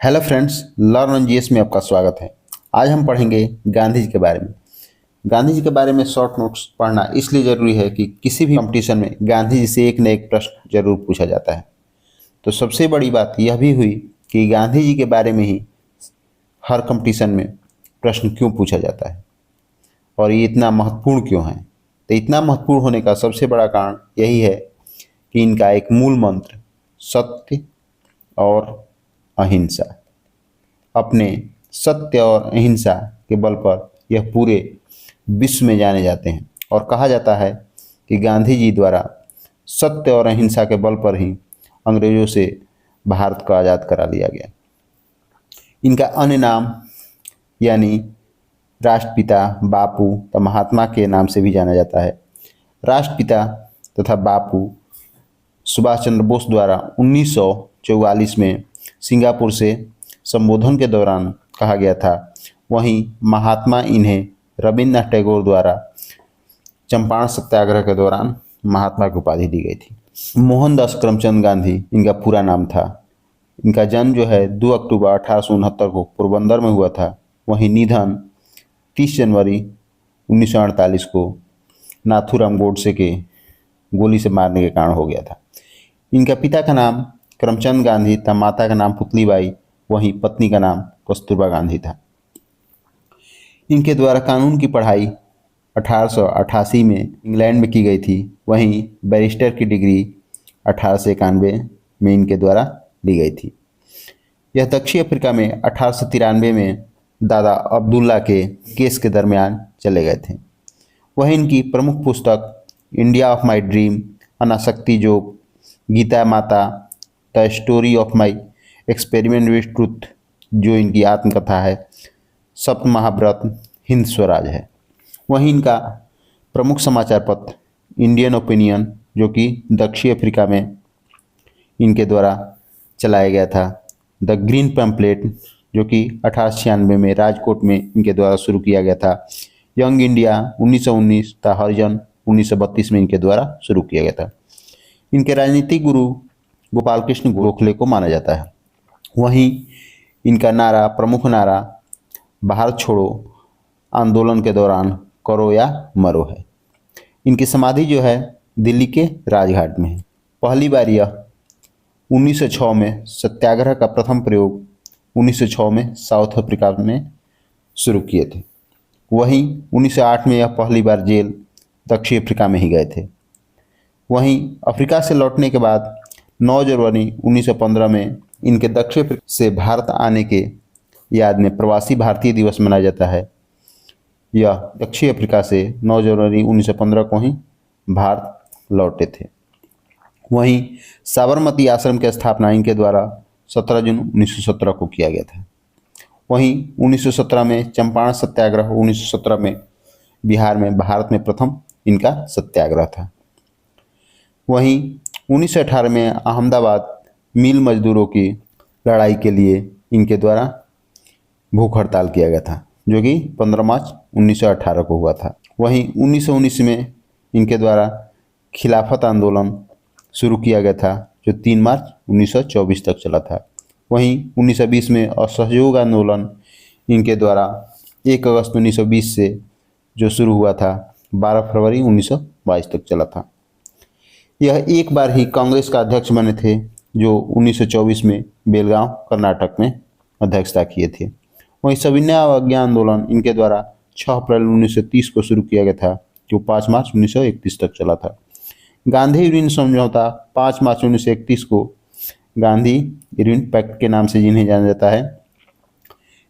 Hello friends, learn on GS में आपका स्वागत है। आज हम पढ़ेंगे गांधी जी के बारे में। गांधी जी के बारे में शॉर्ट नोट्स पढ़ना इसलिए ज़रूरी है कि किसी भी कंपटीशन में गांधी जी से एक न एक प्रश्न जरूर पूछा जाता है। तो सबसे बड़ी बात यह भी हुई कि गांधी जी के बारे में ही हर कंपटीशन में प्रश्न क्यों पूछा जाता है और ये इतना महत्वपूर्ण क्यों है। तो इतना महत्वपूर्ण होने का सबसे बड़ा कारण यही है कि इनका एक मूल मंत्र सत्य और अहिंसा। अपने सत्य और अहिंसा के बल पर यह पूरे विश्व में जाने जाते हैं और कहा जाता है कि गांधी जी द्वारा सत्य और अहिंसा के बल पर ही अंग्रेजों से भारत को आज़ाद करा लिया गया। इनका अन्य नाम यानी राष्ट्रपिता बापू तथा महात्मा के नाम से भी जाना जाता है। राष्ट्रपिता तथा बापू सुभाष चंद्र बोस द्वारा 1944 में सिंगापुर से संबोधन के दौरान कहा गया था। वहीं महात्मा इन्हें रविन्द्रनाथ टैगोर द्वारा चंपारण सत्याग्रह के दौरान महात्मा की उपाधि दी गई थी। मोहनदास करमचंद गांधी इनका पूरा नाम था। इनका जन्म जो है 2 अक्टूबर 1869 को पोरबंदर में हुआ था। वहीं निधन 30 जनवरी 1948 को नाथूराम गोडसे के गोली से मारने के कारण हो गया था। इनका पिता का नाम करमचंद गांधी था, माता का नाम पुतलीबाई, वहीं पत्नी का नाम कस्तूरबा गांधी था। इनके द्वारा कानून की पढ़ाई 1888 में इंग्लैंड में की गई थी। वहीं बैरिस्टर की डिग्री 1891 में इनके द्वारा ली गई थी। यह दक्षिण अफ्रीका में 1893 में दादा अब्दुल्ला के केस के दरमियान चले गए थे। वह इनकी प्रमुख पुस्तक इंडिया ऑफ माई ड्रीम, अनासक्ति जोग, गीता माता, the story of my experiment with truth जो इनकी आत्मकथा है, सप्त महाव्रत, हिंद स्वराज है। वहीं इनका प्रमुख समाचार पत्र इंडियन ओपिनियन जो कि दक्षिण अफ्रीका में इनके द्वारा चलाया गया था, द ग्रीन पैम्पलेट जो कि 1896 में राजकोट में इनके द्वारा शुरू किया गया था, यंग इंडिया 1919 तथा हरिजन 1932 में इनके द्वारा शुरू किया गया था। इनके राजनीतिक गुरु गोपाल कृष्ण गोखले को माना जाता है। वहीं इनका नारा, प्रमुख नारा भारत छोड़ो आंदोलन के दौरान करो या मरो है। इनकी समाधि जो है दिल्ली के राजघाट में है। पहली बार यह 1906 में सत्याग्रह का प्रथम प्रयोग 1906 में साउथ अफ्रीका में शुरू किए थे। वहीं 1908 में यह पहली बार जेल दक्षिण अफ्रीका में ही गए थे। वहीं अफ्रीका से लौटने के बाद 9 जनवरी 1915 में इनके दक्षिण अफ्रीका से भारत आने के याद में प्रवासी भारतीय दिवस मनाया जाता है। यह दक्षिण अफ्रीका से 9 जनवरी 1915 को ही भारत लौटे थे। वहीं साबरमती आश्रम की स्थापना इनके द्वारा 17 जून 1917 को किया गया था। वहीं 1917 में चंपारण सत्याग्रह, 1917 में बिहार में भारत में प्रथम इनका सत्याग्रह था। वहीं 1918 में अहमदाबाद मिल मजदूरों की लड़ाई के लिए इनके द्वारा भूख हड़ताल किया गया था जो कि 15 मार्च 1918 को हुआ था। वहीं 1919 में इनके द्वारा खिलाफत आंदोलन शुरू किया गया था जो 3 मार्च 1924 तक चला था। वहीं 1920 में असहयोग आंदोलन इनके द्वारा 1 अगस्त 1920 से जो शुरू हुआ था 12 फरवरी 1922 तक चला था। यह एक बार ही कांग्रेस का अध्यक्ष बने थे जो 1924 में बेलगांव कर्नाटक में अध्यक्षता किए थे। वहीं सविनय अवज्ञा आंदोलन इनके द्वारा 6 अप्रैल 1930 को शुरू किया गया था जो 5 मार्च 1931 तक चला था। गांधी इरविन समझौता 5 मार्च 1931 को गांधी इरविन पैक्ट के नाम से जिन्हें जाना जाता है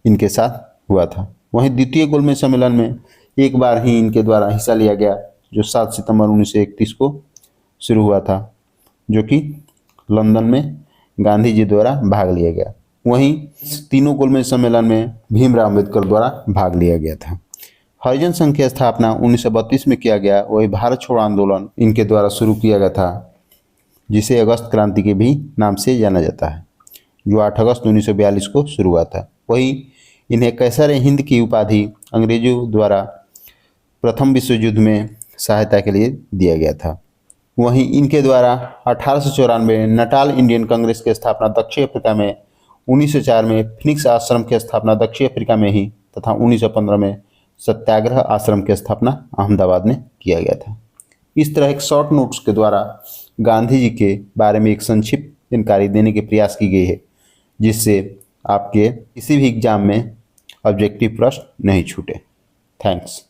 इनके साथ हुआ था। वहीं द्वितीय गोलमेज सम्मेलन में एक बार ही इनके द्वारा हिस्सा लिया गया जो 7 सितंबर 1931 को शुरू हुआ था जो कि लंदन में गांधी जी द्वारा भाग लिया गया। वहीं तीनों गोलमेज सम्मेलन में भीमराव अम्बेडकर द्वारा भाग लिया गया था। हरिजन संघ की स्थापना 1932 में किया गया। वही भारत छोड़ो आंदोलन इनके द्वारा शुरू किया गया था जिसे अगस्त क्रांति के भी नाम से जाना जाता है जो 8 अगस्त 1942 को शुरू हुआ था। वहीं इन्हें कैसर हिंद की उपाधि अंग्रेजों द्वारा प्रथम विश्व युद्ध में सहायता के लिए दिया गया था। वहीं इनके द्वारा 1894 नटाल इंडियन कांग्रेस की स्थापना दक्षिण अफ्रीका में 1904 में फिनिक्स आश्रम की स्थापना दक्षिण अफ्रीका में ही तथा 1915 में सत्याग्रह आश्रम की स्थापना अहमदाबाद में किया गया था। इस तरह एक शॉर्ट नोट्स के द्वारा गांधी जी के बारे में एक संक्षिप्त जानकारी देने के प्रयास की गई है, जिससे आपके किसी भी एग्जाम में ऑब्जेक्टिव प्रश्न नहीं छूटे। थैंक्स।